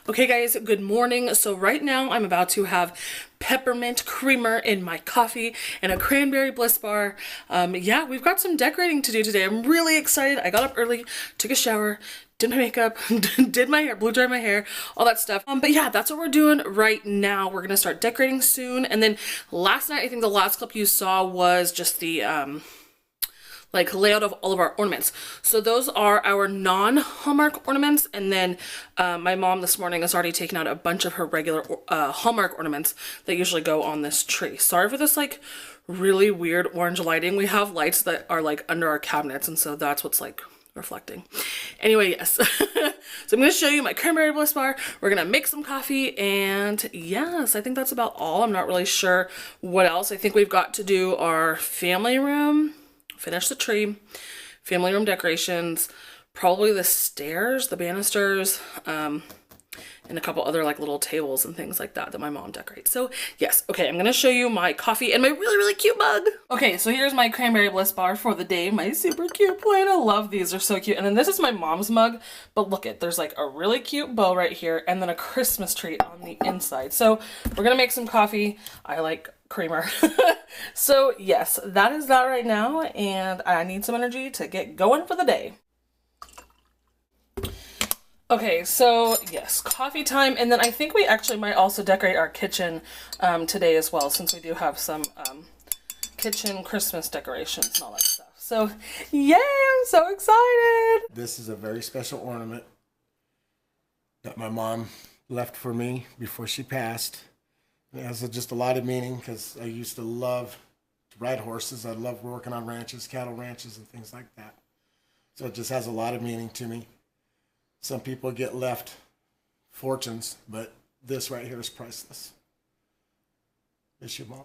Okay guys, good morning. So right now I'm about to have peppermint creamer in my coffee and a cranberry bliss bar. Yeah, we've got some decorating to do today. I'm really excited. I got up early, took a shower, did my makeup, did my hair, blow dried my hair, all that stuff. But yeah, that's what we're doing right now. We're gonna start decorating soon. And then last night, I think the last clip you saw was just the like layout of all of our ornaments. So those are our non-Hallmark ornaments, and then my mom this morning has already taken out a bunch of her regular Hallmark ornaments that usually go on this tree. Sorry for this like really weird orange lighting. We have lights that are like under our cabinets, and so that's what's like reflecting. Anyway, yes. So I'm gonna show you my cranberry bliss bar. We're gonna make some coffee, and yes, I think that's about all. I'm not really sure what else. I think we've got to do our family room, finish the tree, family room decorations, probably the stairs, the banisters, and a couple other like little tables and things like that that my mom decorates. So yes, okay, I'm gonna show you my coffee and my really cute mug. Okay, so here's my cranberry bliss bar for the day, my super cute plain. I love these, they're so cute. And then this is my mom's mug, but look it, there's like a really cute bow right here and then a Christmas tree on the inside. So we're gonna make some coffee. I like creamer. So yes, that is that right now, and I need some energy to get going for the day. Okay, so yes, coffee time, and then I think we actually might also decorate our kitchen today as well, since we do have some kitchen Christmas decorations and all that stuff. So yay, I'm so excited! This is a very special ornament that my mom left for me before she passed. It has just a lot of meaning because I used to love to ride horses. I love working on ranches, cattle ranches, and things like that. So it just has a lot of meaning to me. Some people get left fortunes, but this right here is priceless. Miss you, Mom.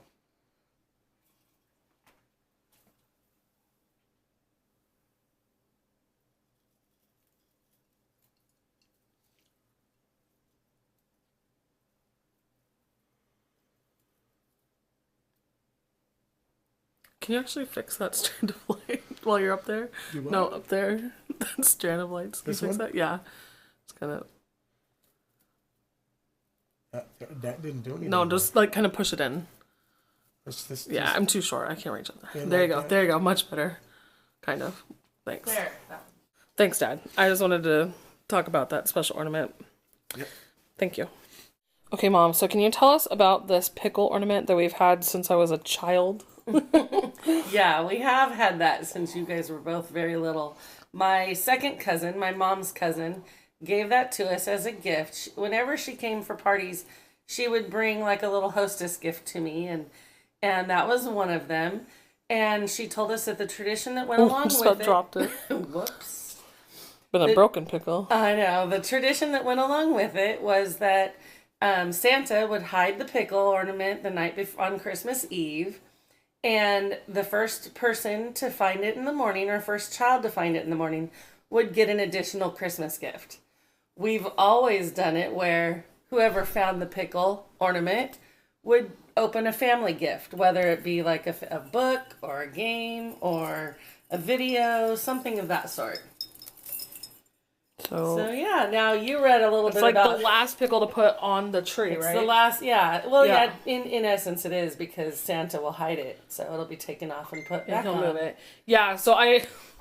Can you actually fix that strand of light while you're up there? No, up there. That strand of lights. Can you fix that? Yeah. It's kind of... That didn't do anything. No, just like kind of push it in. Yeah, I'm too short. I can't reach it. There you go. There you go. Much better. Kind of. Thanks. There. Thanks, Dad. I just wanted to talk about that special ornament. Yep. Thank you. Okay, Mom. So can you tell us about this pickle ornament that we've had since I was a child? Yeah, we have had that since you guys were both very little. My second cousin, my mom's cousin, gave that to us as a gift. Whenever she came for parties, she would bring like a little hostess gift to me, and that was one of them. And she told us that the tradition that went along with it... dropped it. Whoops. Been a broken pickle. I know. The tradition that went along with it was that Santa would hide the pickle ornament the night before on Christmas Eve. And the first person to find it in the morning, or first child to find it in the morning, would get an additional Christmas gift. We've always done it where whoever found the pickle ornament would open a family gift, whether it be like a book or a game or a video, something of that sort. So yeah, now you read a little bit about... It's like the last pickle to put on the tree, right? It's the last, yeah. Well, yeah, in essence it is, because Santa will hide it. So it'll be taken off and put back on. He'll move it. Yeah, so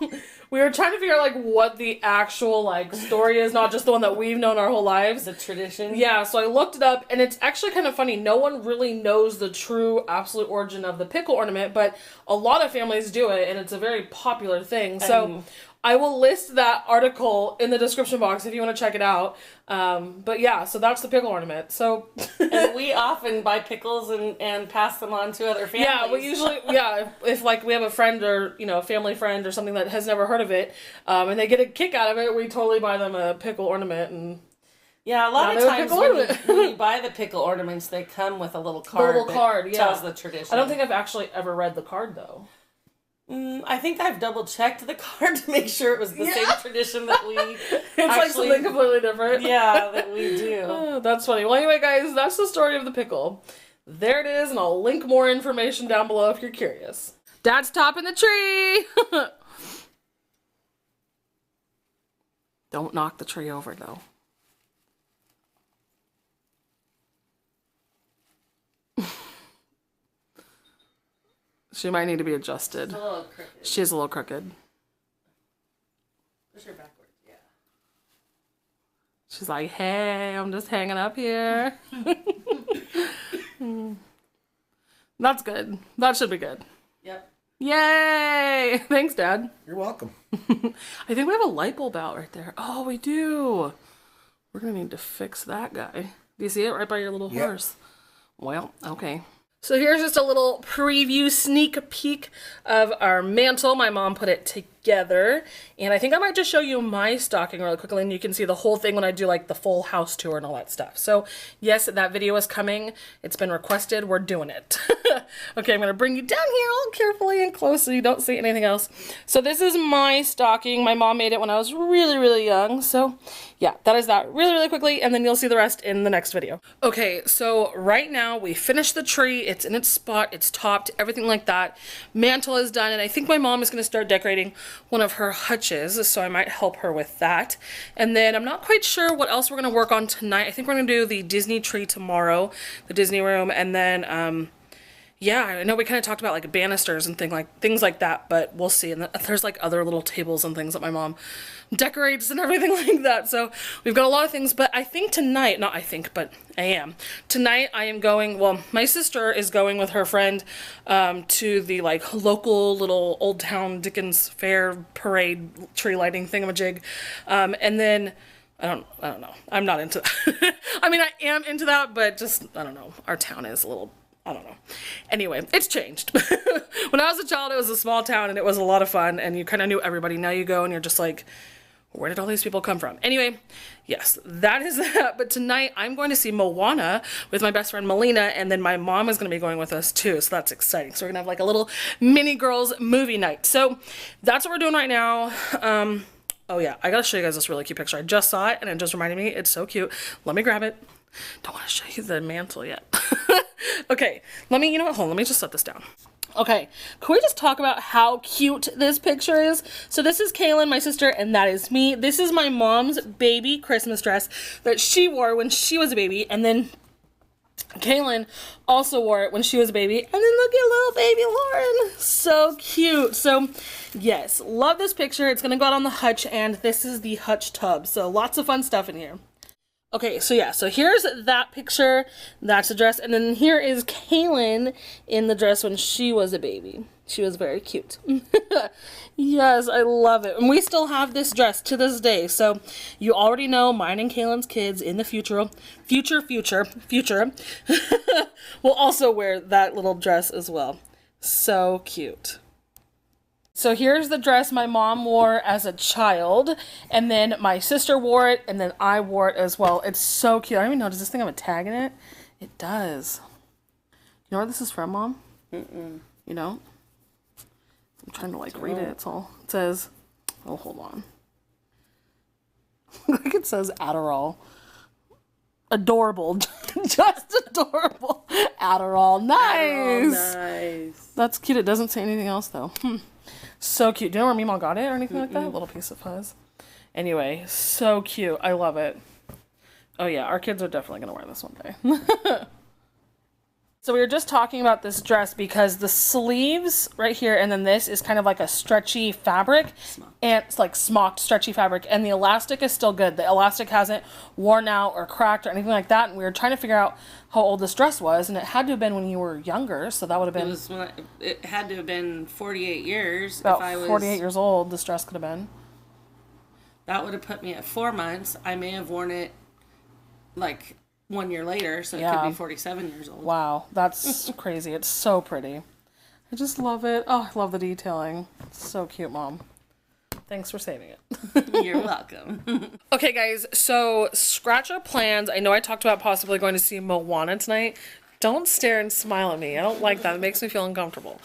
we were trying to figure out like what the actual like story is, not just the one that we've known our whole lives. The tradition. Yeah, so I looked it up, and it's actually kind of funny. No one really knows the true absolute origin of the pickle ornament, but a lot of families do it, and it's a very popular thing. So I will list that article in the description box if you want to check it out. But yeah, so that's the pickle ornament. So and we often buy pickles and pass them on to other families. Yeah, we usually, if like we have a friend or, you know, a family friend or something that has never heard of it, and they get a kick out of it, we totally buy them a pickle ornament. And yeah, a lot of times when you buy the pickle ornaments, they come with a little card. Tells the tradition. I don't think I've actually ever read the card though. I think I've double checked the card to make sure it was the same tradition that we It's like something completely different. Yeah, that we do. Oh, that's funny. Well, anyway, guys, that's the story of the pickle. There it is, and I'll link more information down below if you're curious. Dad's topping the tree! Don't knock the tree over, though. She might need to be adjusted. A little crooked. She's a little crooked. Push her backwards, yeah. She's like, hey, I'm just hanging up here. That's good. That should be good. Yep. Yay! Thanks, Dad. You're welcome. I think we have a light bulb out right there. Oh, we do. We're going to need to fix that guy. Do you see it right by your little horse? Well, okay. So here's just a little preview, sneak peek of our mantle. My mom put it together. And I think I might just show you my stocking really quickly, and you can see the whole thing when I do like the full house tour and all that stuff. So yes, that video is coming. It's been requested. We're doing it. Okay, I'm going to bring you down here all carefully and close so you don't see anything else. So this is my stocking. My mom made it when I was really, really young. So yeah, that is that really, really quickly, and then you'll see the rest in the next video. Okay, so right now we finished the tree. It's in its spot. It's topped, everything like that. Mantle is done, and I think my mom is going to start decorating one of her hutches, so I might help her with that. And then I'm not quite sure what else we're going to work on tonight. I think we're going to do the Disney tree tomorrow, the Disney room, and then yeah, I know we kind of talked about like banisters and things like that, but we'll see. And there's like other little tables and things that my mom decorates and everything like that. So we've got a lot of things, but I think tonight, not I think, but I am. Tonight I am going, well, my sister is going with her friend to the like local little Old Town Dickens Fair parade tree lighting thingamajig. And then I don't know. I'm not into that. I mean, I am into that, but just, I don't know. Our town is a little, I don't know. Anyway, it's changed. When I was a child, it was a small town and it was a lot of fun and you kind of knew everybody. Now you go and you're just like, where did all these people come from? Anyway, yes, that is that. But tonight I'm going to see Moana with my best friend Melina, and then my mom is going to be going with us too. So that's exciting. So we're going to have like a little mini girls movie night. So that's what we're doing right now. Oh yeah, I got to show you guys this really cute picture. I just saw it and it just reminded me. It's so cute. Let me grab it. Don't want to show you the mantle yet. Okay, you know what, hold on, let me just set this down. Okay, can we just talk about how cute this picture is? So this is Kaylin, my sister, and that is me. This is my mom's baby Christmas dress that she wore when she was a baby, and then Kaylin also wore it when she was a baby, and then look at little baby Lauren. So cute. So yes, love this picture. It's gonna go out on the hutch, and this is the hutch tub. So lots of fun stuff in here. Okay, so yeah, so here's that picture, that's the dress, and then here is Kaylin in the dress when she was a baby. She was very cute. Yes, I love it. And we still have this dress to this day, so you already know mine and Kaylin's kids in the future will also wear that little dress as well. So cute. So here's the dress my mom wore as a child, and then my sister wore it, and then I wore it as well. It's so cute. I don't even know, does this thing have a tag in it? It does. You know where this is from, Mom? Mm-mm. You know? I'm trying to like read it. It's all, it says, oh, hold on. I think it says Adderall. Adorable. Just adorable. Adderall. Nice. Adderall, nice. That's cute. It doesn't say anything else though. So cute. Do you know where Meemaw got it or anything like that? A little piece of fuzz. Anyway, so cute. I love it. Oh yeah, our kids are definitely going to wear this one day. So we were just talking about this dress because the sleeves right here and then this is kind of like a stretchy fabric. And it's like smocked stretchy fabric, and the elastic is still good. The elastic hasn't worn out or cracked or anything like that. And we were trying to figure out how old this dress was, and it had to have been when you were younger. So that would have been... It had to have been 48 years. About if I was 48 years old, this dress could have been. That would have put me at 4 months. I may have worn it like 1 year later, so it could be 47 years old. Wow, that's crazy. It's so pretty. I just love it. Oh, I love the detailing. It's so cute, Mom. Thanks for saving it. You're welcome. Okay, guys, so scratch our plans. I know I talked about possibly going to see Moana tonight. Don't stare and smile at me. I don't like that. It makes me feel uncomfortable.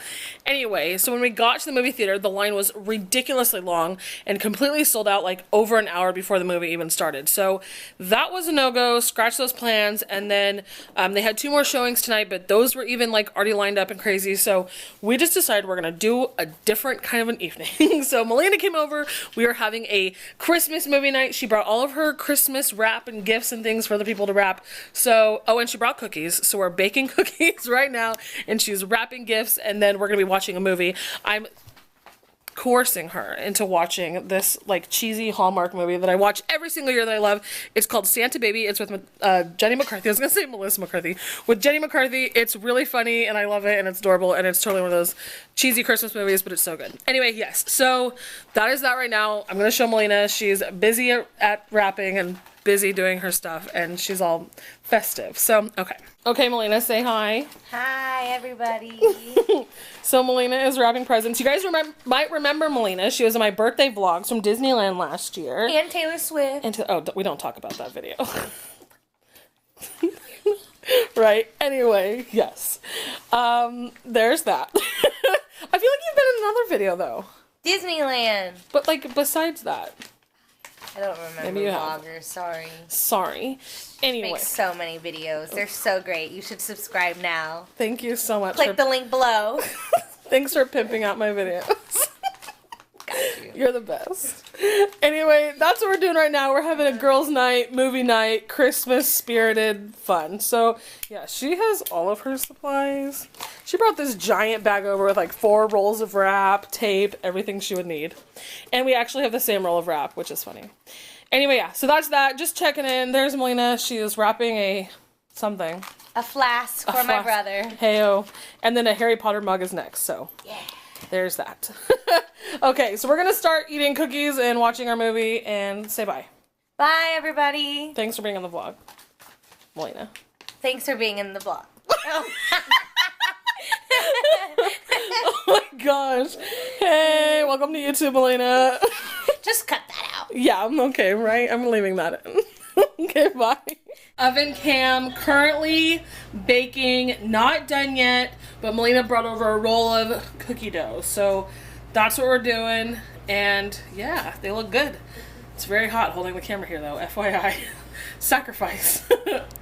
Anyway, so when we got to the movie theater, the line was ridiculously long and completely sold out like over an hour before the movie even started. So that was a no-go. Scratch those plans. And then they had 2 more showings tonight, but those were even like already lined up and crazy. So we just decided we're going to do a different kind of an evening. So Melina came over. We were having a Christmas movie night. She brought all of her Christmas wrap and gifts and things for the people to wrap. So, oh, and she brought cookies. So we're baking baking cookies right now, and she's wrapping gifts, and then we're gonna be watching a movie. I'm coercing her into watching this like cheesy Hallmark movie that I watch every single year that I love. It's called Santa Baby. It's with Jenny McCarthy. I was gonna say Melissa McCarthy. With Jenny McCarthy. It's really funny and I love it and it's adorable and it's totally one of those cheesy Christmas movies, but it's so good. Anyway, yes. So that is that right now. I'm gonna show Melina. She's busy at wrapping and busy doing her stuff and she's all festive. So okay, Melina, say hi. Hi, everybody. So Melina is wrapping presents. You guys might remember Melina. She was in my birthday vlogs from Disneyland last year. And Taylor Swift. And we don't talk about that video. Right. Anyway, yes. There's that. I feel like you've been in another video though. Disneyland. But like besides that. I don't remember Maybe you have. vloggers, Sorry. Anyway. Make so many videos. They're so great. You should subscribe now. Thank you so much. Click the link below. Thanks for pimping out my videos. Got you. You're the best. Anyway, that's what we're doing right now. We're having a girls' night, movie night, Christmas spirited fun. So, yeah, she has all of her supplies. She brought this giant bag over with like 4 rolls of wrap, tape, everything she would need. And we actually have the same roll of wrap, which is funny. Anyway, yeah, so that's that. Just checking in. There's Melina. She is wrapping a something. A flask for my brother. Heyo. And then a Harry Potter mug is next, so. Yeah. There's that. Okay, so we're going to start eating cookies and watching our movie and say bye. Bye, everybody. Thanks for being on the vlog, Melina. Thanks for being in the vlog. Oh. Oh my gosh. Hey, welcome to YouTube, Melina. Just cut that out. Yeah, I'm okay, right? I'm leaving that in. Okay, bye. Oven cam, currently baking, not done yet, but Melina brought over a roll of cookie dough. So that's what we're doing, and yeah, they look good. It's very hot holding the camera here though, FYI. Sacrifice.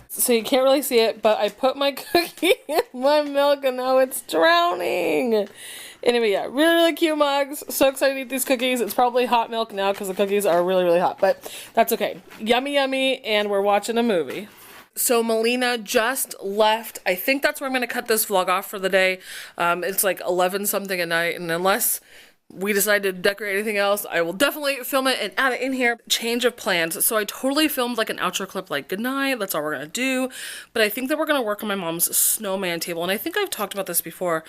So you can't really see it, but I put my cookie in my milk and now it's drowning. Anyway, yeah, really cute mugs. So excited to eat these cookies. It's probably hot milk now because the cookies are really hot, but that's okay. Yummy, and we're watching a movie. So Melina just left. I think that's where I'm going to cut this vlog off for the day. It's like 11 something at night, and unless we decide to decorate anything else, I will definitely film it and add it in here. Change of plans. So I totally filmed like an outro clip like good night, that's all we're gonna do, but I think that we're gonna work on my mom's snowman table, and I think I've talked about this before.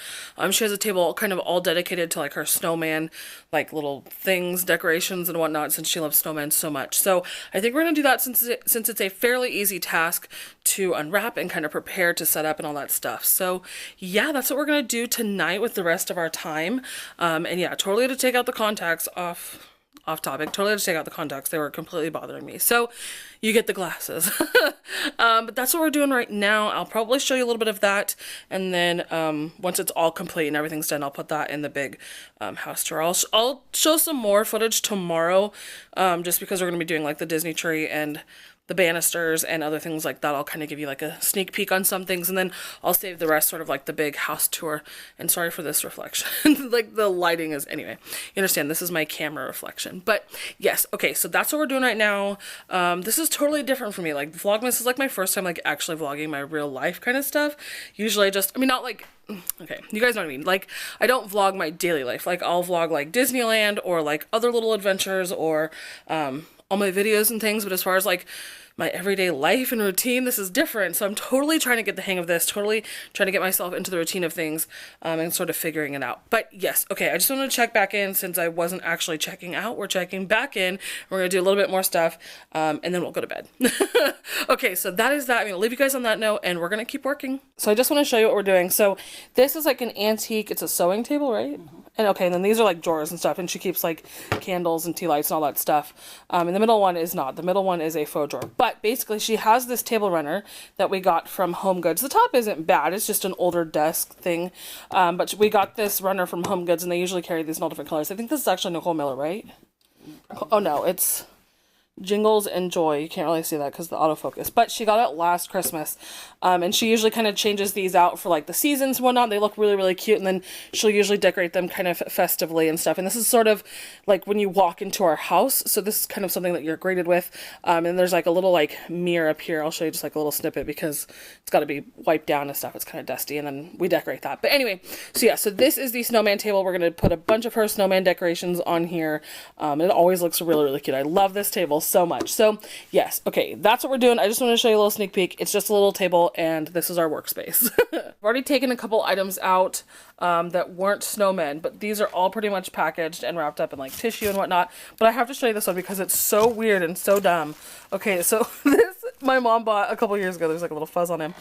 She has a table kind of all dedicated to like her snowman, like little things, decorations and whatnot, since she loves snowmen so much. So I think we're gonna do that since it's a fairly easy task to unwrap and kind of prepare to set up and all that stuff. So yeah, that's what we're gonna do tonight with the rest of our time. And yeah, totally to take out the contacts off topic, totally to take out the contacts. They were completely bothering me. So you get the glasses. But that's what we're doing right now. I'll probably show you a little bit of that. And then once it's all complete and everything's done, I'll put that in the big house tour. I'll show some more footage tomorrow, just because we're going to be doing like the Disney tree and the banisters and other things like that. I'll kind of give you like a sneak peek on some things, and then I'll save the rest sort of like the big house tour. And sorry for this reflection. Like the lighting is, anyway, you understand, this is my camera reflection. But yes, okay, so that's what we're doing right now. This is totally different for me. Like Vlogmas is like my first time like actually vlogging my real life kind of stuff. Usually not like, okay, you guys know what I mean. Like, I don't vlog my daily life. Like, I'll vlog like Disneyland or like other little adventures or all my videos and things, but as far as like my everyday life and routine, this is different. So I'm totally trying to get the hang of this, totally trying to get myself into the routine of things, and sort of figuring it out. But yes, okay, I just wanted to check back in since I wasn't actually checking out. We're checking back in. We're gonna do a little bit more stuff, and then we'll go to bed. Okay, so that is that. I'm gonna leave you guys on that note, and we're gonna keep working. So I just want to show you what we're doing. So this is like an antique, it's a sewing table, right? Mm-hmm. And okay, and then these are like drawers and stuff, and she keeps like candles and tea lights and all that stuff. And the middle one is not. The middle one is a faux drawer. But basically, she has this table runner that we got from Home Goods. The top isn't bad. It's just an older desk thing. But we got this runner from Home Goods, and they usually carry these in all different colors. I think this is actually Nicole Miller, right? Oh, no, it's Jingles and Joy. You can't really see that because the autofocus, but she got it last Christmas. And she usually kind of changes these out for like the seasons and whatnot. They look really, really cute. And then she'll usually decorate them kind of festively and stuff. And this is sort of like when you walk into our house. So this is kind of something that you're greeted with. And there's like a little like mirror up here. I'll show you just like a little snippet because it's got to be wiped down and stuff. It's kind of dusty. And then we decorate that. But anyway, so yeah, so this is the snowman table. We're going to put a bunch of her snowman decorations on here. It always looks really, really cute. I love this table so much. So yes, okay, that's what we're doing. I just want to show you a little sneak peek. It's just a little table and this is our workspace. I've already taken a couple items out that weren't snowmen, but these are all pretty much packaged and wrapped up in like tissue and whatnot. But I have to show you this one because it's so weird and so dumb. Okay, so this my mom bought a couple years ago. There's like a little fuzz on him.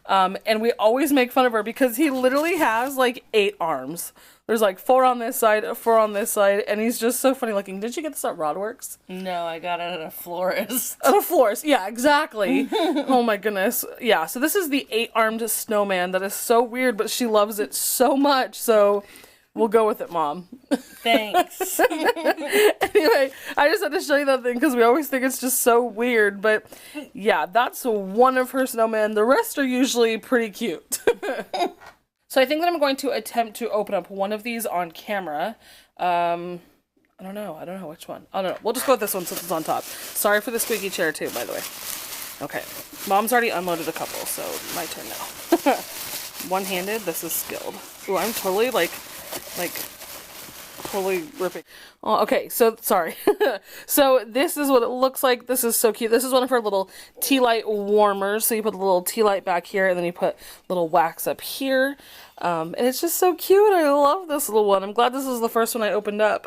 And we always make fun of her because he literally has like 8 arms. There's like 4 on this side, 4 on this side, and he's just so funny looking. Did you get this at Rodworks? No, I got it at a florist. At a florist, yeah, exactly. Oh my goodness. Yeah, so this is the 8-armed snowman that is so weird, but she loves it so much, so we'll go with it, Mom. Thanks. Anyway, I just had to show you that thing because we always think it's just so weird, but yeah, that's one of her snowmen. The rest are usually pretty cute. So I think that I'm going to attempt to open up one of these on camera. I don't know which one. I don't know. We'll just go with this one since it's on top. Sorry for the squeaky chair too, by the way. Okay. Mom's already unloaded a couple, so my turn now. One-handed, this is skilled. Ooh, I'm totally like totally ripping. Oh, okay, so sorry. So this is what it looks like. This is so cute. This is one of her little tea light warmers. So you put the little tea light back here, and then you put little wax up here. And it's just so cute. I love this little one. I'm glad this is the first one I opened up.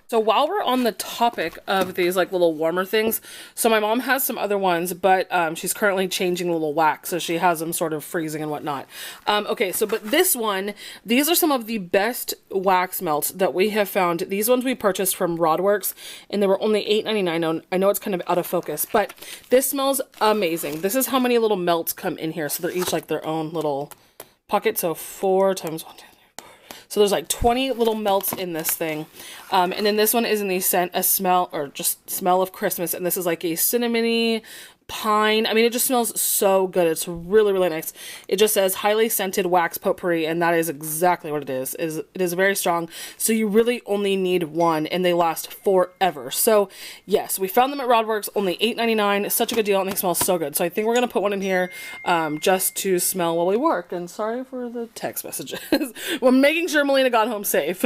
So while we're on the topic of these like little warmer things, so my mom has some other ones, but she's currently changing the little wax, so she has them sort of freezing and whatnot. Okay, so but this one, these are some of the best wax melts that we have found. These ones we purchased from Rodworks, and they were only $8.99. I know it's kind of out of focus, but this smells amazing. This is how many little melts come in here. So they're each like their own little pocket. So 4 times 1, 2, 3, 4. So there's like 20 little melts in this thing. And then this one is in the scent, a smell, or just smell of Christmas. And this is like a cinnamony pine. I mean, it just smells so good. It's really, really nice. It just says highly scented wax potpourri, and that is exactly what it is. It is very strong. So you really only need one, and they last forever. So yes, we found them at Rodworks, only $8.99. Such a good deal, and they smell so good. So I think we're gonna put one in here just to smell while we work. And sorry for the text messages. We're making sure Melina got home safe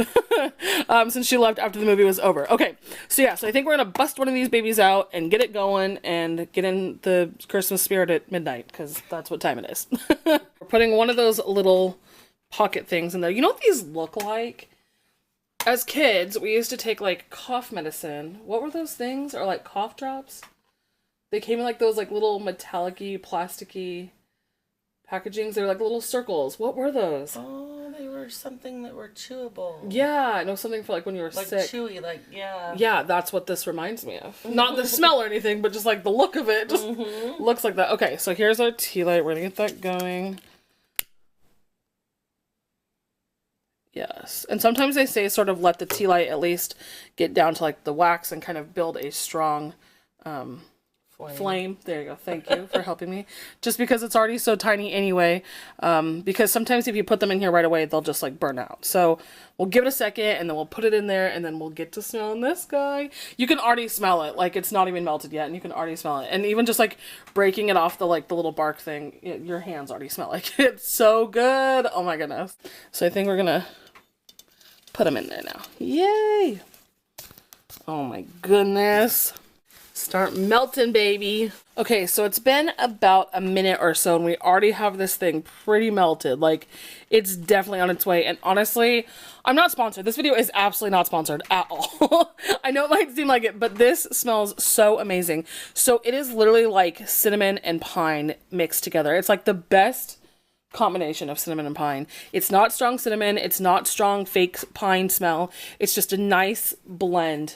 since she left after the movie was over. Okay, so yeah, so I think we're gonna bust one of these babies out and get it going and get in the Christmas spirit at midnight, because that's what time it is. We're putting one of those little pocket things in there. You know what these look like? As kids, we used to take like cough medicine. What were those things? Or like cough drops? They came in like those like little metallic-y, plasticky packagings. They're like little circles. What were those? Oh, they were something that were chewable. Yeah, I know, something for like when you were like sick. Chewy, like, yeah. Yeah, that's what this reminds me of. Not the smell or anything, but just like the look of it. Just looks like that. Okay, so here's our tea light. We're gonna get that going. Yes. And sometimes they say sort of let the tea light at least get down to like the wax and kind of build a strong flame. There you go. Thank you for helping me. Just because it's already so tiny anyway. Because sometimes if you put them in here right away, they'll just like burn out. So we'll give it a second and then we'll put it in there and then we'll get to smelling this guy. You can already smell it. Like it's not even melted yet and you can already smell it. And even just like breaking it off the like the little bark thing, your hands already smell like it. It's so good. Oh my goodness. So I think we're gonna put them in there now. Yay! Oh my goodness. Start melting, baby. Okay, so it's been about a minute or so and we already have this thing pretty melted. Like, it's definitely on its way. And honestly, I'm not sponsored. This video is absolutely not sponsored at all. I know it might seem like it, but this smells so amazing. So it is literally like cinnamon and pine mixed together. It's like the best combination of cinnamon and pine. It's not strong cinnamon. It's not strong fake pine smell. It's just a nice blend.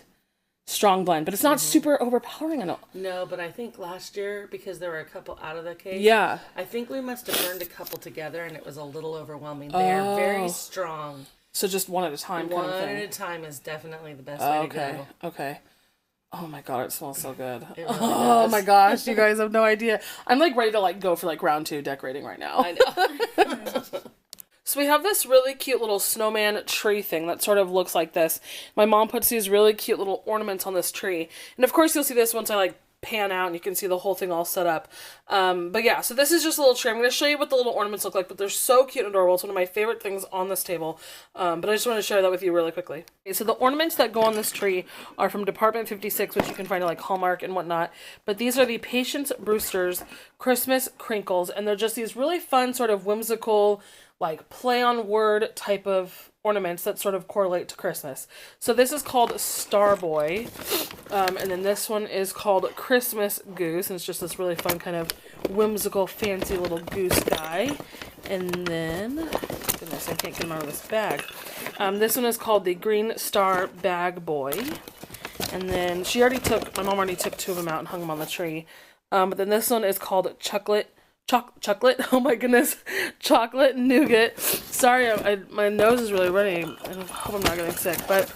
Strong blend, but it's not super overpowering. I know. No, but I think last year, because there were a couple out of the case, yeah, I think we must have burned a couple together and it was a little overwhelming. They're very strong. So just one at a time kind of thing. One at a time is definitely the best way to go. Okay. Oh my god, it smells so good. Really Oh does. my gosh, you guys have no idea. I'm like ready to like go for like round 2 decorating right now. I know. So we have this really cute little snowman tree thing that sort of looks like this. My mom puts these really cute little ornaments on this tree. And of course you'll see this once I like pan out and you can see the whole thing all set up. But yeah, so this is just a little tree. I'm going to show you what the little ornaments look like, but they're so cute and adorable. It's one of my favorite things on this table. But I just want to share that with you really quickly. Okay, so the ornaments that go on this tree are from Department 56, which you can find at like Hallmark and whatnot. But these are the Patience Brewster's Christmas Crinkles, and they're just these really fun sort of whimsical, like play on word type of ornaments that sort of correlate to Christmas. So this is called Starboy, and then this one is called Christmas Goose, and it's just this really fun kind of whimsical fancy little goose guy. And then, goodness, I can't get him out of this bag. This one is called the Green Star Bag Boy, and then my mom already took 2 of them out and hung them on the tree. But then this one is called Chocolate, oh my goodness, Chocolate Nougat. Sorry, my nose is really running. I hope I'm not getting sick, but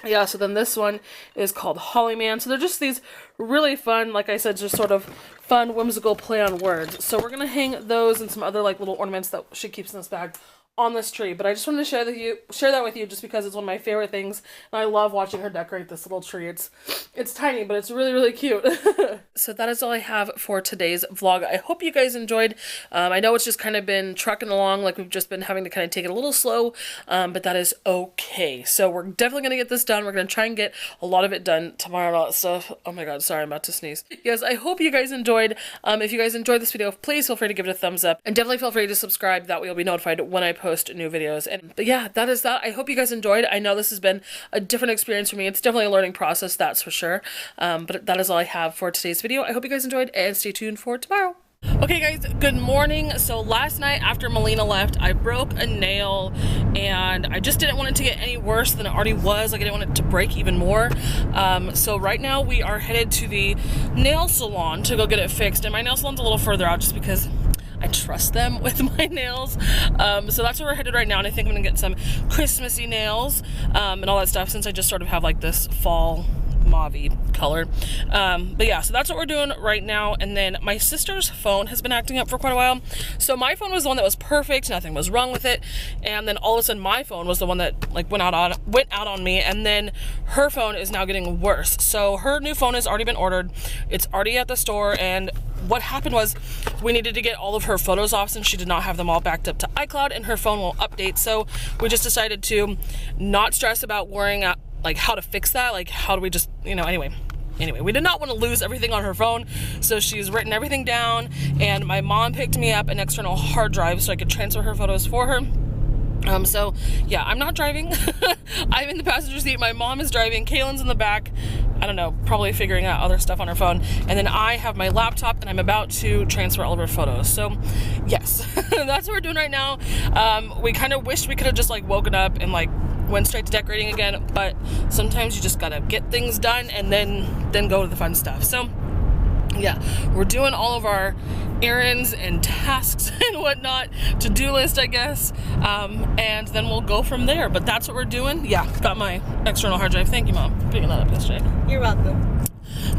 yeah, so then this one is called Holly Man. So they're just these really fun, like I said, just sort of fun, whimsical play on words. So we're going to hang those and some other like little ornaments that she keeps in this bag on this tree. But I just wanted to share that with you just because it's one of my favorite things, and I love watching her decorate this little tree. It's tiny, but it's really, really cute. So that is all I have for today's vlog. I hope you guys enjoyed. I know it's just kind of been trucking along, like we've just been having to kind of take it a little slow, but that is okay. So we're definitely going to get this done. We're going to try and get a lot of it done tomorrow and all that stuff. Oh my god, sorry, I'm about to sneeze. Yes, I hope you guys enjoyed. If you guys enjoyed this video, please feel free to give it a thumbs up, and definitely feel free to subscribe. That way you'll be notified when I post new videos. But yeah, that is that. I hope you guys enjoyed. I know this has been a different experience for me. It's definitely a learning process, that's for sure. But that is all I have for today's video. I hope you guys enjoyed, and stay tuned for tomorrow. Okay guys, good morning. So last night after Melina left, I broke a nail, and I just didn't want it to get any worse than it already was. Like I didn't want it to break even more. So right now we are headed to the nail salon to go get it fixed, and my nail salon's a little further out just because I trust them with my nails. So that's where we're headed right now, and I think I'm gonna get some Christmassy nails and all that stuff, since I just sort of have like this fall mauve-y color. But yeah, so that's what we're doing right now. And then my sister's phone has been acting up for quite a while. So my phone was the one that was perfect, nothing was wrong with it, and then all of a sudden my phone was the one that like went out on me, and then her phone is now getting worse. So her new phone has already been ordered, it's already at the store, and what happened was we needed to get all of her photos off since she did not have them all backed up to iCloud, and her phone will update. So we just decided to not stress about worrying out like how to fix that, like how do we just, you know, anyway, we did not want to lose everything on her phone, so she's written everything down, and my mom picked me up an external hard drive so I could transfer her photos for her. So yeah, I'm not driving. I'm in the passenger seat, my mom is driving, Kaylin's in the back, I don't know, probably figuring out other stuff on her phone, and then I have my laptop and I'm about to transfer all of her photos. So yes, that's what we're doing right now. We kind of wished we could have just like woken up and like went straight to decorating again, but sometimes you just gotta get things done and then go to the fun stuff. So yeah, we're doing all of our errands and tasks and whatnot, to-do list, I guess, and then we'll go from there. But that's what we're doing. Yeah, got my external hard drive. Thank you, Mom, for picking that up yesterday. You're welcome.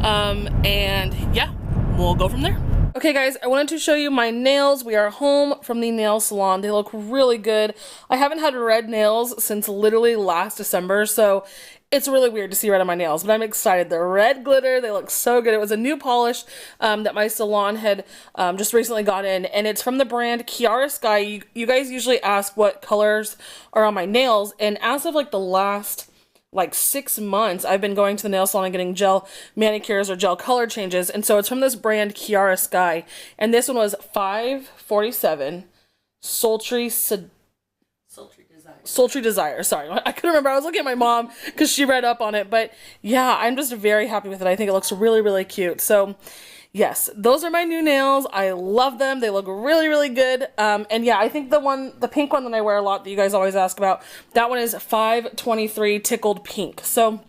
And yeah, we'll go from there. Okay guys, I wanted to show you my nails. We are home from the nail salon. They look really good. I haven't had red nails since literally last December, so it's really weird to see red on my nails, but I'm excited. They're red glitter. They look so good. It was a new polish that my salon had just recently got in, and it's from the brand Kiara Sky. You guys usually ask what colors are on my nails, and as of like the last like 6 months, I've been going to the nail salon and getting gel manicures or gel color changes, and so it's from this brand Kiara Sky, and this one was $5.47, Sultry Desire. Sorry, I couldn't remember. I was looking at my mom because she read up on it, but yeah, I'm just very happy with it. I think it looks really, really cute. So yes, those are my new nails. I love them. They look really, really good. And yeah, I think the pink one that I wear a lot that you guys always ask about, that one is 523 Tickled Pink. So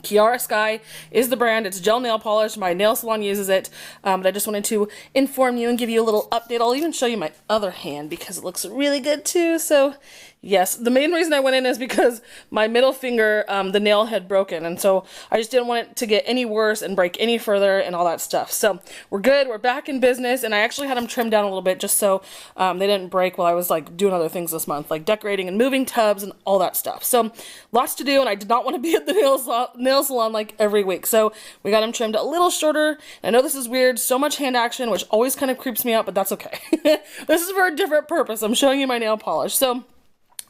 Kiara Sky is the brand. It's gel nail polish. My nail salon uses it, but I just wanted to inform you and give you a little update. I'll even show you my other hand because it looks really good too. So yes, the main reason I went in is because my middle finger, the nail had broken, and so I just didn't want it to get any worse and break any further and all that stuff. So we're good. We're back in business, and I actually had them trimmed down a little bit just so they didn't break while I was like doing other things this month, like decorating and moving tubs and all that stuff. So lots to do, and I did not want to be at the nail salon like every week. So we got them trimmed a little shorter. I know this is weird, so much hand action, which always kind of creeps me out, but that's okay. This is for a different purpose. I'm showing you my nail polish. So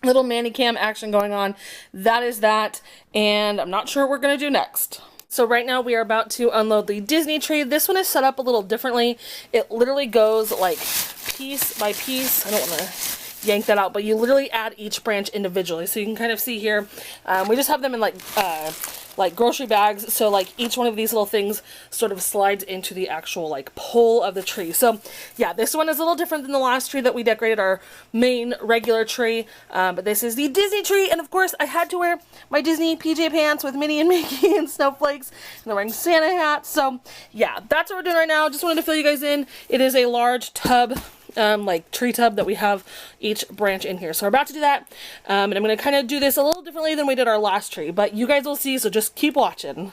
little manicam action going on. That is that, and I'm not sure what we're gonna do next. So right now we are about to unload the Disney tree. This one is set up a little differently. It literally goes like piece by piece. I don't want to yank that out, but you literally add each branch individually. So you can kind of see here, we just have them in like grocery bags, so like each one of these little things sort of slides into the actual like pole of the tree. So yeah, this one is a little different than the last tree that we decorated, our main regular tree, but this is the Disney tree, and of course I had to wear my Disney PJ pants with Minnie and Mickey and snowflakes, and I'm wearing Santa hat. So yeah, that's what we're doing right now. Just wanted to fill you guys in. It is a large tub, like tree tub that we have each branch in here. So we're about to do that, and I'm going to kind of do this a little differently than we did our last tree, but you guys will see, so just keep watching.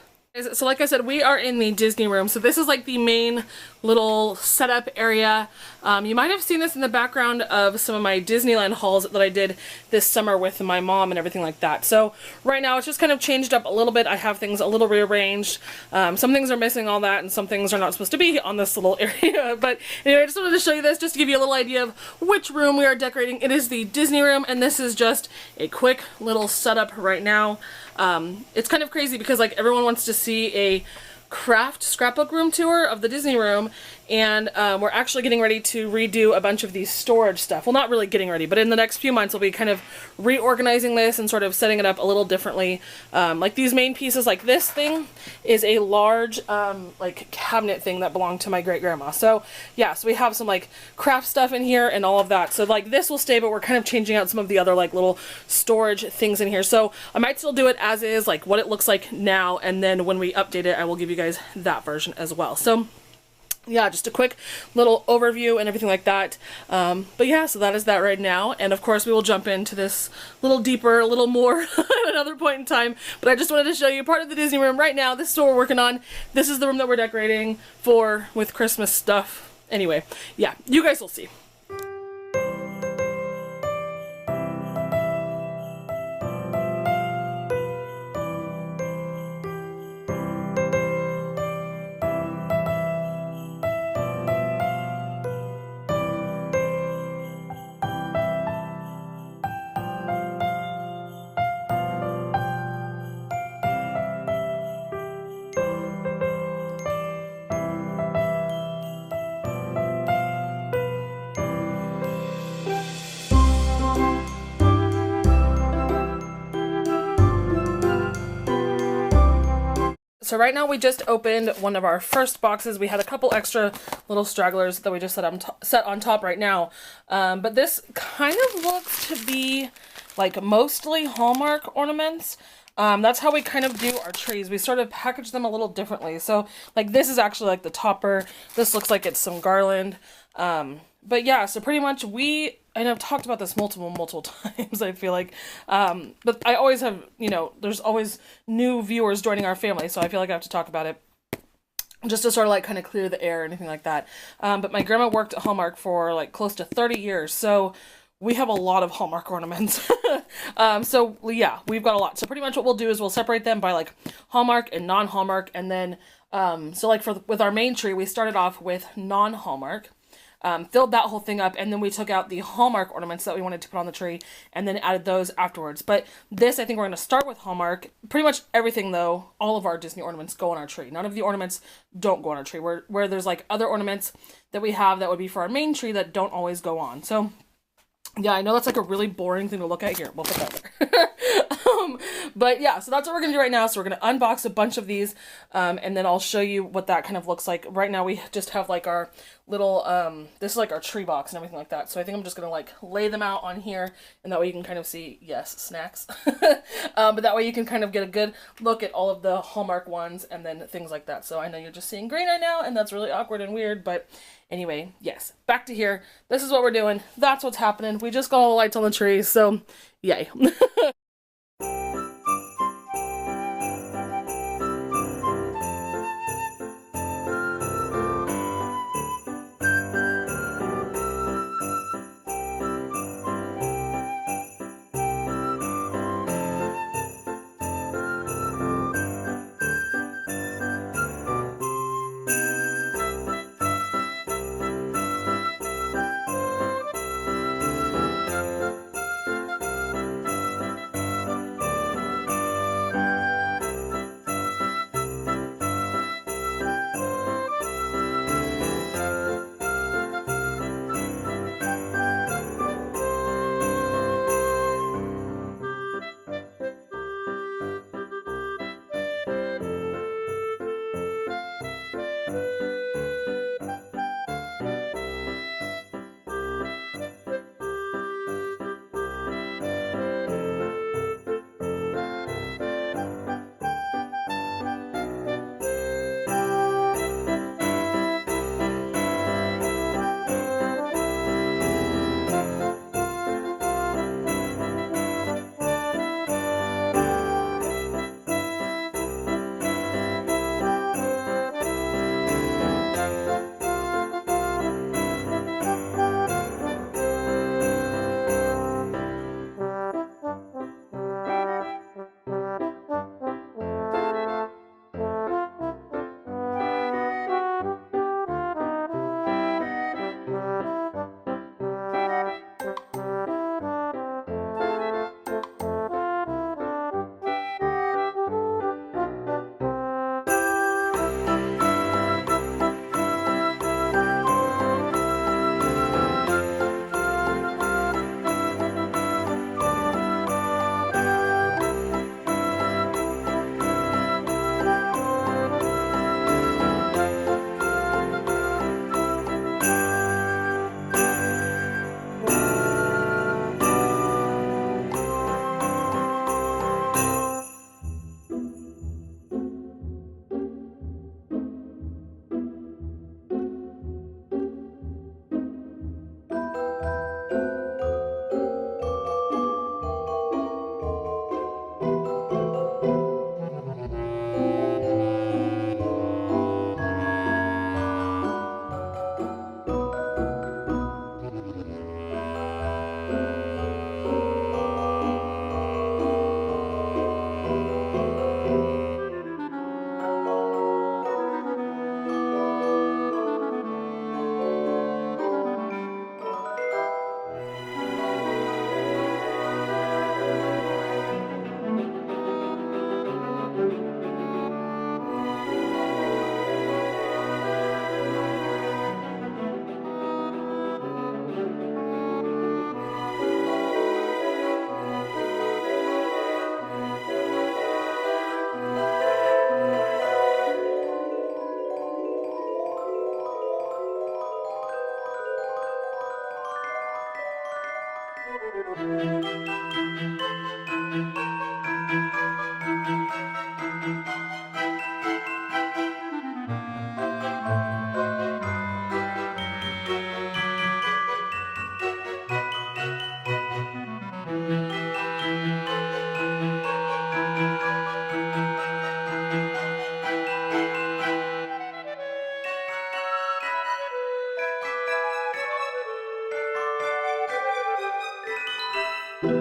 So like I said, we are in the Disney room. So this is like the main little setup area. You might have seen this in the background of some of my Disneyland hauls that I did this summer with my mom and everything like that. So right now it's just kind of changed up a little bit. I have things a little rearranged. Some things are missing all that, and some things are not supposed to be on this little area. But anyway, I just wanted to show you this just to give you a little idea of which room we are decorating. It is the Disney room, and this is just a quick little setup right now. It's kind of crazy because like everyone wants to see a craft scrapbook room tour of the Disney room, and we're actually getting ready to redo a bunch of these storage stuff. Well, not really getting ready, but in the next few months we'll be kind of reorganizing this and sort of setting it up a little differently. Like these main pieces, like this thing is a large like cabinet thing that belonged to my great grandma. So yeah, so we have some like craft stuff in here and all of that. So like this will stay, but we're kind of changing out some of the other like little storage things in here. So I might still do it as is, like what it looks like now, and then when we update it I will give you guys that version as well. So yeah, just a quick little overview and everything like that. But yeah, so that is that right now. And of course we will jump into this a little deeper, a little more at another point in time. But I just wanted to show you part of the Disney room right now. This is what we're working on. This is the room that we're decorating for with Christmas stuff. Anyway, yeah, you guys will see. So right now we just opened one of our first boxes. We had a couple extra little stragglers that we just set on top right now. But this kind of looks to be like mostly Hallmark ornaments. That's how we kind of do our trees. We sort of package them a little differently. So like this is actually like the topper. This looks like it's some garland. But yeah, so pretty much and I've talked about this multiple times, I feel like, but I always have, you know, there's always new viewers joining our family, so I feel like I have to talk about it just to sort of like kind of clear the air or anything like that. But my grandma worked at Hallmark for like close to 30 years, so we have a lot of Hallmark ornaments. So yeah, we've got a lot. So pretty much what we'll do is we'll separate them by like Hallmark and non-Hallmark, and then, so like with our main tree, we started off with non-Hallmark. Filled that whole thing up, and then we took out the Hallmark ornaments that we wanted to put on the tree and then added those afterwards. But this, I think we're going to start with Hallmark. Pretty much everything though, all of our Disney ornaments go on our tree. None of the ornaments don't go on our tree, where there's like other ornaments that we have that would be for our main tree that don't always go on. So yeah, I know that's like a really boring thing to look at. Here, we'll put that But yeah, so that's what we're gonna do right now. So we're gonna unbox a bunch of these, and then I'll show you what that kind of looks like. Right now we just have like our little, this is like our tree box and everything like that. So I think I'm just gonna like lay them out on here, and that way you can kind of see, yes, snacks. But that way you can kind of get a good look at all of the Hallmark ones and then things like that. So I know you're just seeing green right now, and that's really awkward and weird, but anyway, yes, back to here. This is what we're doing. That's what's happening. We just got all the lights on the trees, so yay.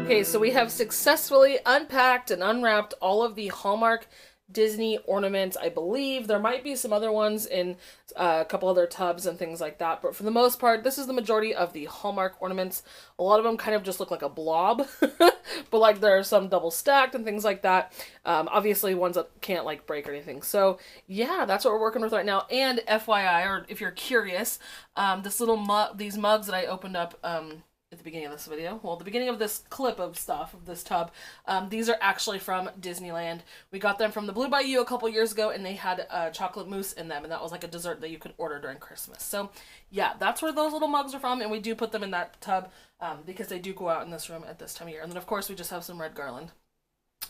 Okay, so we have successfully unpacked and unwrapped all of the Hallmark Disney ornaments. I believe there might be some other ones in a couple other tubs and things like that, but for the most part, this is the majority of the Hallmark ornaments. A lot of them kind of just look like a blob, but like there are some double stacked and things like that. Obviously ones that can't like break or anything. So yeah, that's what we're working with right now. And FYI, or if you're curious, this little these mugs that I opened up at the the beginning of this video. Well, the beginning of this clip of stuff, of this tub. These are actually from Disneyland. We got them from the Blue Bayou a couple years ago, and they had chocolate mousse in them, and that was like a dessert that you could order during Christmas. So yeah, that's where those little mugs are from, and we do put them in that tub because they do go out in this room at this time of year. And then of course we just have some red garland.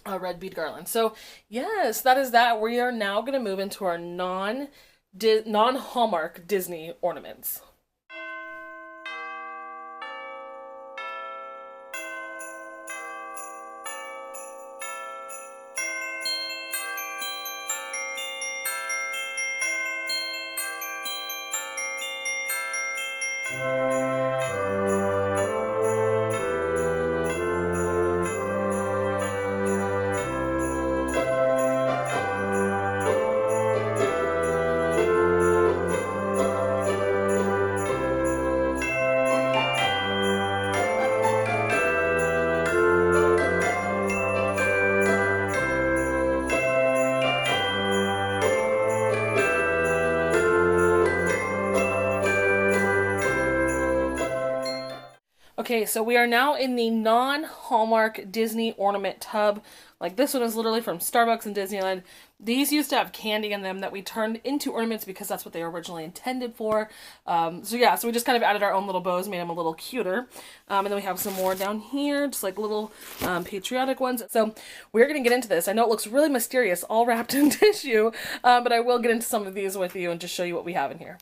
Red bead garland. So yes, that is that. We are now going to move into our non-Hallmark Disney ornaments. Okay, so we are now in the non-Hallmark Disney ornament tub. Like this one is literally from Starbucks and Disneyland. These used to have candy in them that we turned into ornaments because that's what they were originally intended for. So yeah, so we just kind of added our own little bows, made them a little cuter. And then we have some more down here, just like little patriotic ones. So we're going to get into this. I know it looks really mysterious, all wrapped in tissue, but I will get into some of these with you and just show you what we have in here.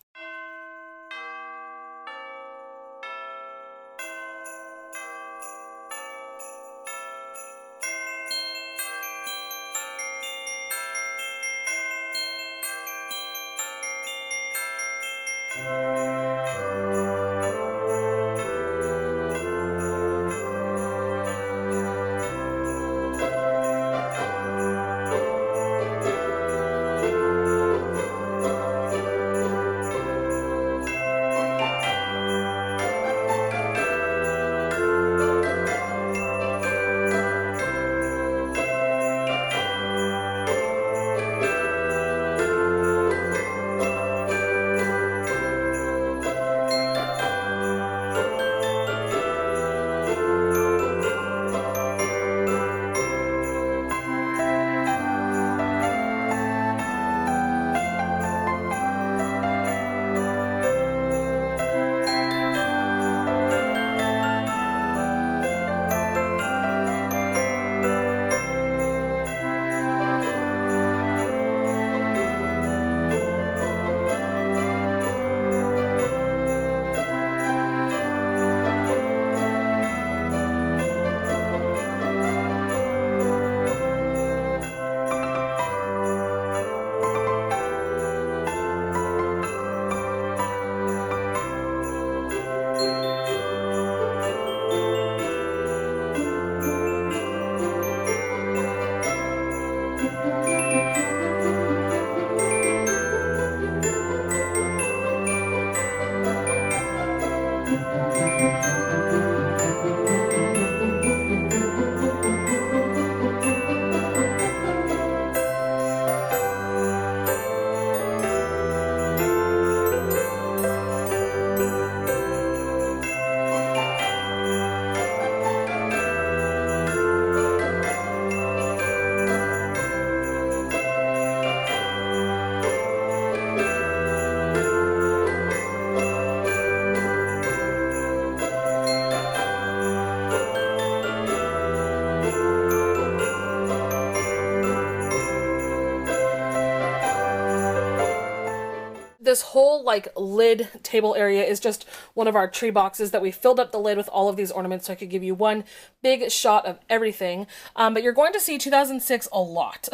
This whole like lid table area is just one of our tree boxes that we filled up the lid with all of these ornaments so I could give you one big shot of everything. But you're going to see 2006 a lot.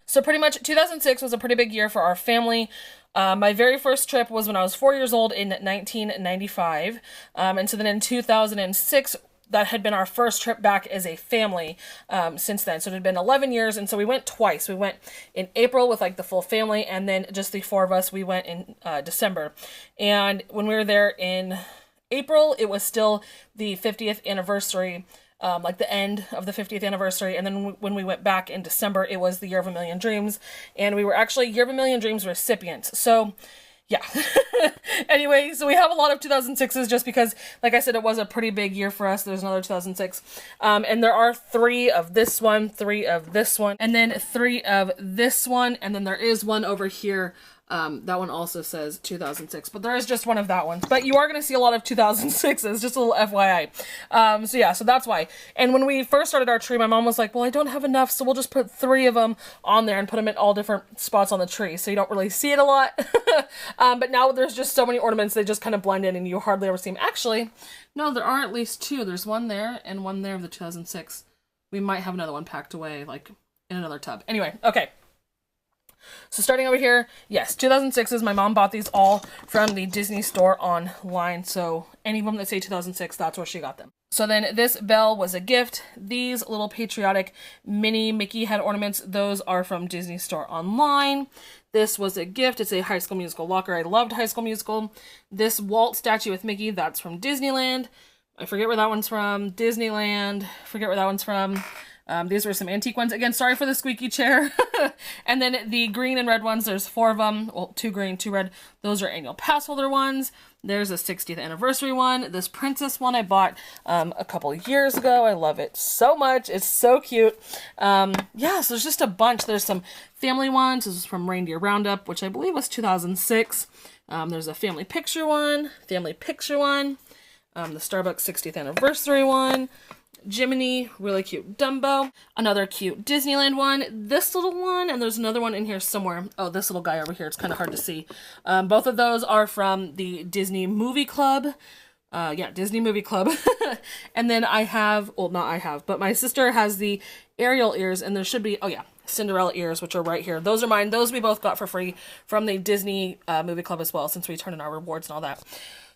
So pretty much 2006 was a pretty big year for our family. My very first trip was when I was 4 years old in 1995. And so then in 2006, that had been our first trip back as a family since then. So it had been 11 years, and so we went twice. We went in April with like the full family, and then just the four of us, we went in December. And when we were there in April, it was still the 50th anniversary, like the end of the 50th anniversary. And then when we went back in December, it was the Year of a Million Dreams, and we were actually Year of a Million Dreams recipients. So yeah. Anyway, so we have a lot of 2006s just because, like I said, it was a pretty big year for us. There's another 2006. And there are 3 of this one, 3 of this one, and then 3 of this one. And then there is one over here. That one also says 2006, but there is just one of that one. But you are going to see a lot of 2006s, just a little FYI. So yeah, so that's why. And when we first started our tree, my mom was like, well, I don't have enough, so we'll just put 3 of them on there and put them in all different spots on the tree, so you don't really see it a lot. But now there's just so many ornaments, they just kind of blend in and you hardly ever see them. Actually, no, there are at least 2. There's one there and one there of the 2006. We might have another one packed away, like in another tub. Anyway, okay. So starting over here, yes, 2006s. My mom bought these all from the Disney store online. So any of them that say 2006, that's where she got them. So then this bell was a gift. These little patriotic mini Mickey head ornaments, those are from Disney store online. This was a gift. It's a High School Musical locker. I loved High School Musical. This Walt statue with Mickey, that's from Disneyland. I forget where that one's from. Disneyland. Forget where that one's from. These were some antique ones. Again, sorry for the squeaky chair. And then the green and red ones, there's 4 of them. Well, 2 green, 2 red. Those are annual pass holder ones. There's a 60th anniversary one. This princess one I bought a couple years ago. I love it so much. It's so cute. Yeah, so there's just a bunch. There's some family ones. This is from Reindeer Roundup, which I believe was 2006. There's a family picture one. The Starbucks 60th anniversary one. Jiminy, really cute Dumbo, another cute Disneyland one, this little one, and there's another one in here somewhere. Oh, this little guy over here, it's kind of hard to see. Both of those are from the Disney Movie Club. Yeah, Disney Movie Club. And then I have, well, not I have, but my sister has the Ariel ears, and there should be, oh yeah, Cinderella ears, which are right here. Those are mine. Those we both got for free from the Disney Movie Club as well, since we turned in our rewards and all that.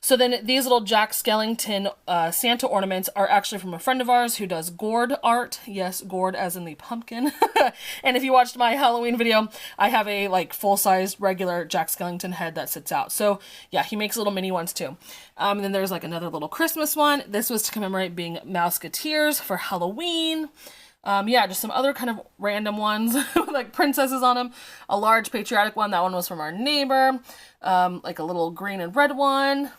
So then these little Jack Skellington Santa ornaments are actually from a friend of ours who does gourd art. Yes, gourd as in the pumpkin. And if you watched my Halloween video, I have a like full-size regular Jack Skellington head that sits out. So yeah, he makes little mini ones too. And then there's like another little Christmas one. This was to commemorate being Mouseketeers for Halloween. Yeah, just some other kind of random ones with like princesses on them. A large patriotic one. That one was from our neighbor. Like a little green and red one.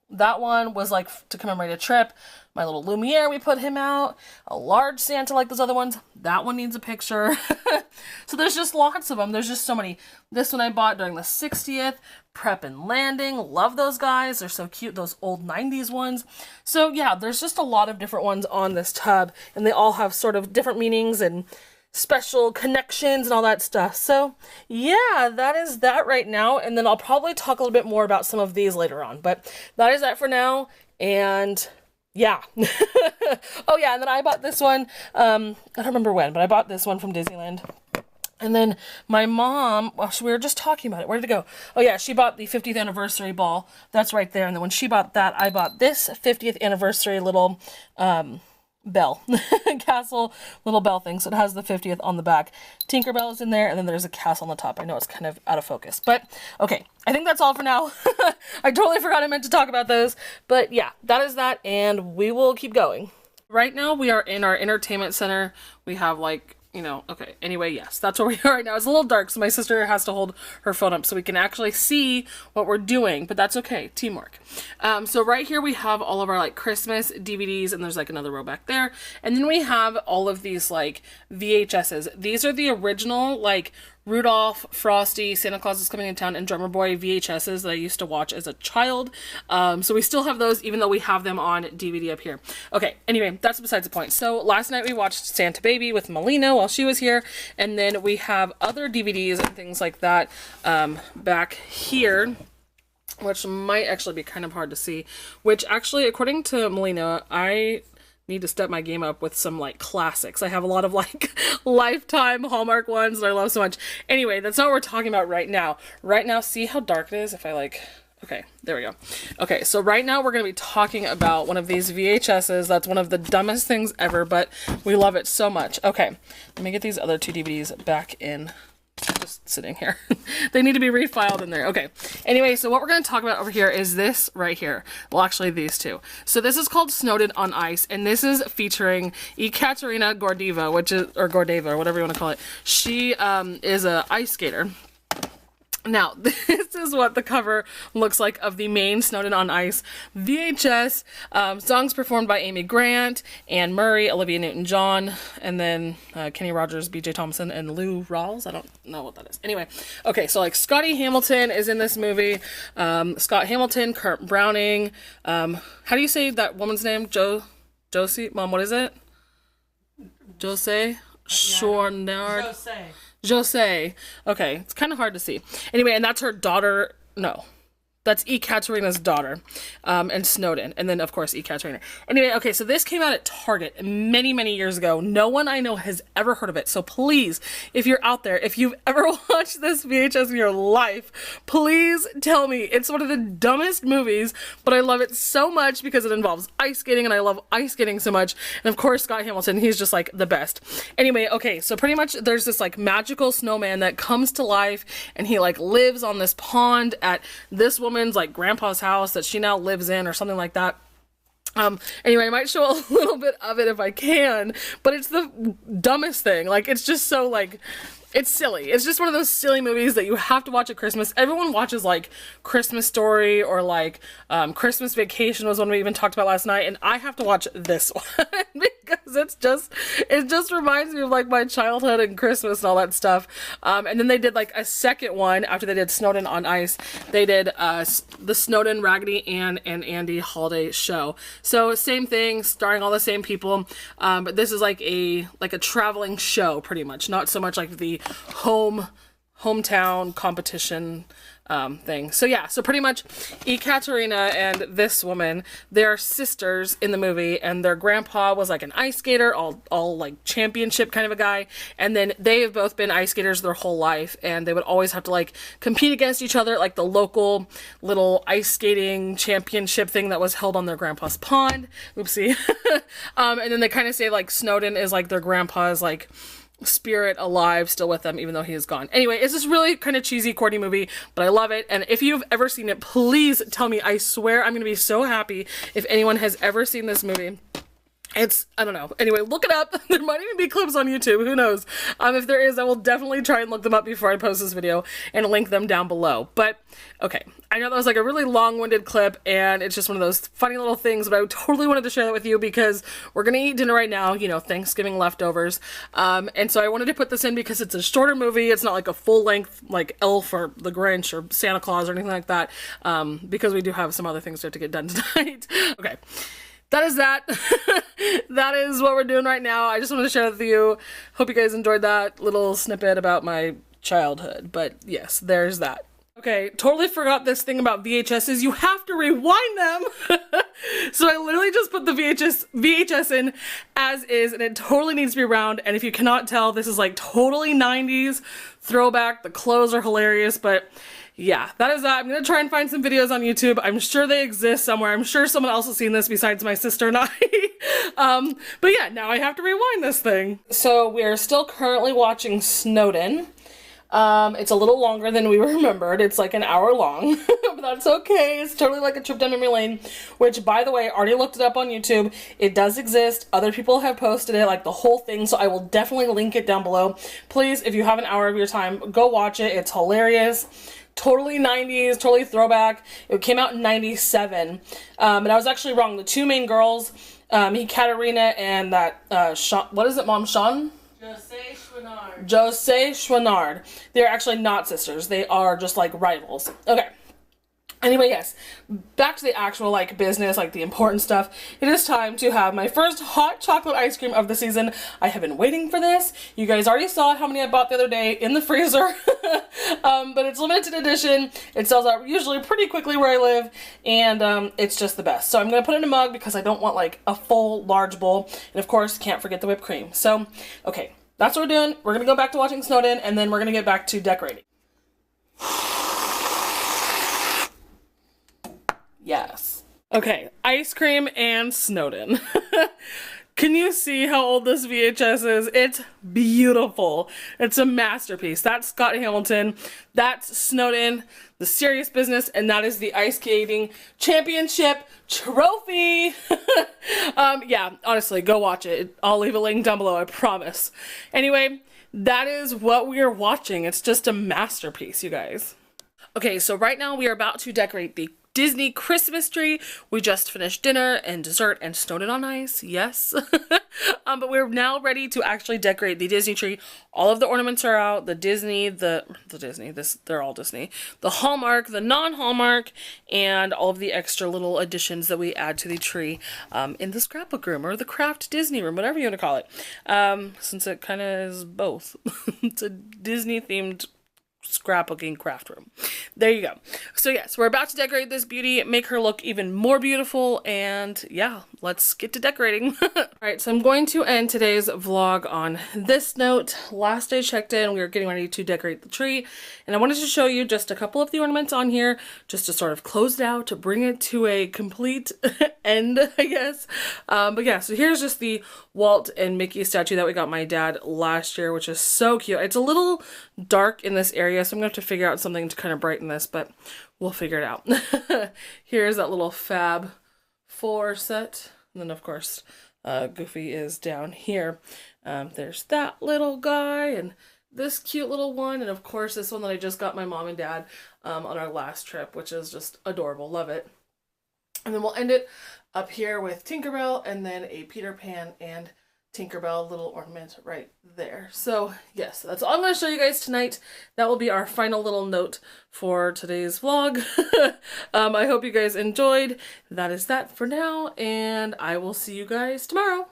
That one was like to commemorate a trip. My little Lumiere, we put him out. A large Santa like those other ones. That one needs a picture. So there's just lots of them. There's just so many. This one I bought during the 60th. Prep and Landing. Love those guys. They're so cute. Those old 90s ones. So yeah, there's just a lot of different ones on this tub. And they all have sort of different meanings and special connections and all that stuff. So yeah, that is that right now, and then I'll probably talk a little bit more about some of these later on, but that is that for now. And yeah. Oh yeah, and then I bought this one, I don't remember when, but I bought this one from Disneyland. And then my mom, well, we were just talking about it. Where did it go? Oh yeah, she bought the 50th anniversary ball. That's right there. And then when she bought that, I bought this 50th anniversary little bell castle little bell thing, so it has the 50th on the back. Tinkerbell is in there, and then there's a castle on the top. I know it's kind of out of focus, but okay, I think that's all for now. I totally forgot I meant to talk about those, but yeah, that is that, and we will keep going. Right now we are in our entertainment center. We have like, you know, okay, anyway, yes, that's where we are right now. It's a little dark, so my sister has to hold her phone up so we can actually see what we're doing, but that's okay, teamwork. So right here we have all of our like Christmas DVDs, and there's like another row back there, and then we have all of these like VHSs. These are the original like Rudolph, Frosty, Santa Claus is Coming to Town, and Drummer Boy VHSs that I used to watch as a child. So we still have those, even though we have them on DVD up here. Okay, anyway, that's besides the point. So last night we watched Santa Baby with Melina while she was here, and then we have other DVDs and things like that back here, which might actually be kind of hard to see, which actually, according to Melina, I need to step my game up with some like classics. I have a lot of like Lifetime Hallmark ones that I love so much. Anyway, that's not what we're talking about right now. Right now, see how dark it is if I like, okay, there we go. Okay, so right now we're going to be talking about one of these VHSs. That's one of the dumbest things ever, but we love it so much. Okay, let me get these other 2 DVDs back in. Just sitting here. They need to be refiled in there. Okay. Anyway, so what we're going to talk about over here is this right here. Well, actually these two. So this is called Snowden on Ice, and this is featuring Ekaterina Gordieva, which is, or Gordeva, or whatever you want to call it. She is a ice skater. Now, this is what the cover looks like of the main Snowden on Ice VHS. Songs performed by Amy Grant, Anne Murray, Olivia Newton-John, and then Kenny Rogers, B.J. Thompson, and Lou Rawls. I don't know what that is. Anyway, okay, so like Scotty Hamilton is in this movie. Scott Hamilton, Kurt Browning. How do you say that woman's name? Josie? Mom, what is it? Jose? Chouinard? Jose. Okay, it's kind of hard to see. Anyway, and that's her daughter. No, that's Ekaterina's daughter, and Snowden. And then, of course, Ekaterina. Anyway, okay, so this came out at Target many, many years ago. No one I know has ever heard of it. So please, if you're out there, if you've ever watched this VHS in your life, please tell me. It's one of the dumbest movies, but I love it so much because it involves ice skating, and I love ice skating so much. And of course, Scott Hamilton, he's just like the best. Anyway, okay, so pretty much there's this like magical snowman that comes to life, and he like lives on this pond at this woman's like grandpa's house that she now lives in or something like that. Anyway, I might show a little bit of it if I can, but it's the dumbest thing. Like, it's just so like, it's silly. It's just one of those silly movies that you have to watch at Christmas. Everyone watches like Christmas Story or like Christmas Vacation was one we even talked about last night, and I have to watch this one because it just reminds me of like my childhood and Christmas and all that stuff. And then they did like a second one after they did Snowden on Ice. They did the Snowden, Raggedy Ann and Andy holiday show. So same thing, starring all the same people, but this is like a traveling show pretty much, not so much like the hometown competition thing. So yeah, so pretty much Ekaterina and this woman, they're sisters in the movie, and their grandpa was like an ice skater, all like championship kind of a guy, and then they have both been ice skaters their whole life, and they would always have to like compete against each other at like the local little ice skating championship thing that was held on their grandpa's pond. Oopsie. And then they kind of say like Snowden is like their grandpa's like spirit alive still with them even though he is gone. Anyway, it's this really kind of cheesy corny movie, but I love it, and if you've ever seen it, please tell me. I swear I'm gonna be so happy if anyone has ever seen this movie. It's, I don't know. Anyway, look it up. There might even be clips on YouTube. Who knows? If there is, I will definitely try and look them up before I post this video and link them down below. But, okay. I know that was like a really long-winded clip, and it's just one of those funny little things, but I totally wanted to share that with you because we're going to eat dinner right now, you know, Thanksgiving leftovers. And so I wanted to put this in because it's a shorter movie. It's not like a full-length, like Elf or The Grinch or Santa Claus or anything like that, because we do have some other things we have to get done tonight. Okay. That is that. That is what we're doing right now. I just wanted to share with you. Hope you guys enjoyed that little snippet about my childhood. But yes, there's that. Okay, totally forgot this thing about VHSs. You have to rewind them. So I literally just put the VHS in as is, and it totally needs to be round. And if you cannot tell, this is like totally 90s throwback. The clothes are hilarious, but yeah, that is that. I'm going to try and find some videos on YouTube. I'm sure they exist somewhere. I'm sure someone else has seen this besides my sister and I. But yeah, now I have to rewind this thing. So we are still currently watching Snowden. It's a little longer than we remembered. It's like an hour long, but that's okay. It's totally like a trip down memory lane, which, by the way, I already looked it up on YouTube. It does exist. Other people have posted it, like the whole thing, so I will definitely link it down below. Please, if you have an hour of your time, go watch it. It's hilarious. Totally 90s, totally throwback. It came out in 97. And I was actually wrong. The two main girls, Ekaterina and that, what is it, Mom? Sean? Jose Chouinard. They're actually not sisters. They are just like rivals. Okay. Anyway, yes, back to the actual like business, like the important stuff. It is time to have my first hot chocolate ice cream of the season. I have been waiting for this. You guys already saw how many I bought the other day in the freezer. But it's limited edition. It sells out usually pretty quickly where I live, and it's just the best. So I'm going to put it in a mug because I don't want like a full large bowl. And of course, can't forget the whipped cream. So, okay, that's what we're doing. We're going to go back to watching Snowden, and then we're going to get back to decorating. Yes. Okay, ice cream and Snowden. Can you see how old this VHS is? It's beautiful. It's a masterpiece. That's Scott Hamilton. That's Snowden, the serious business, and that is the ice skating championship trophy. Yeah, honestly, go watch it. I'll leave a link down below, I promise. Anyway, that is what we are watching. It's just a masterpiece, you guys. Okay, so right now we are about to decorate the Disney Christmas tree. We just finished dinner and dessert and snowed it on ice, yes. But we're now ready to actually decorate the Disney tree. All of the ornaments are out. The Disney, they're all Disney. The Hallmark, the non-Hallmark, and all of the extra little additions that we add to the tree in the scrapbook room or the craft Disney room, whatever you want to call it. Since it kind of is both. It's a Disney themed scrapbooking craft room. There you go. So yes, we're about to decorate this beauty, make her look even more beautiful, and yeah, let's get to decorating. Alright, so I'm going to end today's vlog on this note. Last I checked in, we were getting ready to decorate the tree, and I wanted to show you just a couple of the ornaments on here, just to sort of close it out, to bring it to a complete end, I guess. But yeah, so here's just the Walt and Mickey statue that we got my dad last year, which is so cute. It's a little dark in this area, so I'm going to have to figure out something to kind of brighten this, but we'll figure it out. Here's that little Fab 4 set. And then, of course, Goofy is down here. There's that little guy and this cute little one. And, of course, this one that I just got my mom and dad on our last trip, which is just adorable. Love it. And then we'll end it up here with Tinkerbell and then a Peter Pan and Tinkerbell little ornament right there. So yes, that's all I'm going to show you guys tonight. That will be our final little note for today's vlog. I hope you guys enjoyed. That is that for now, and I will see you guys tomorrow.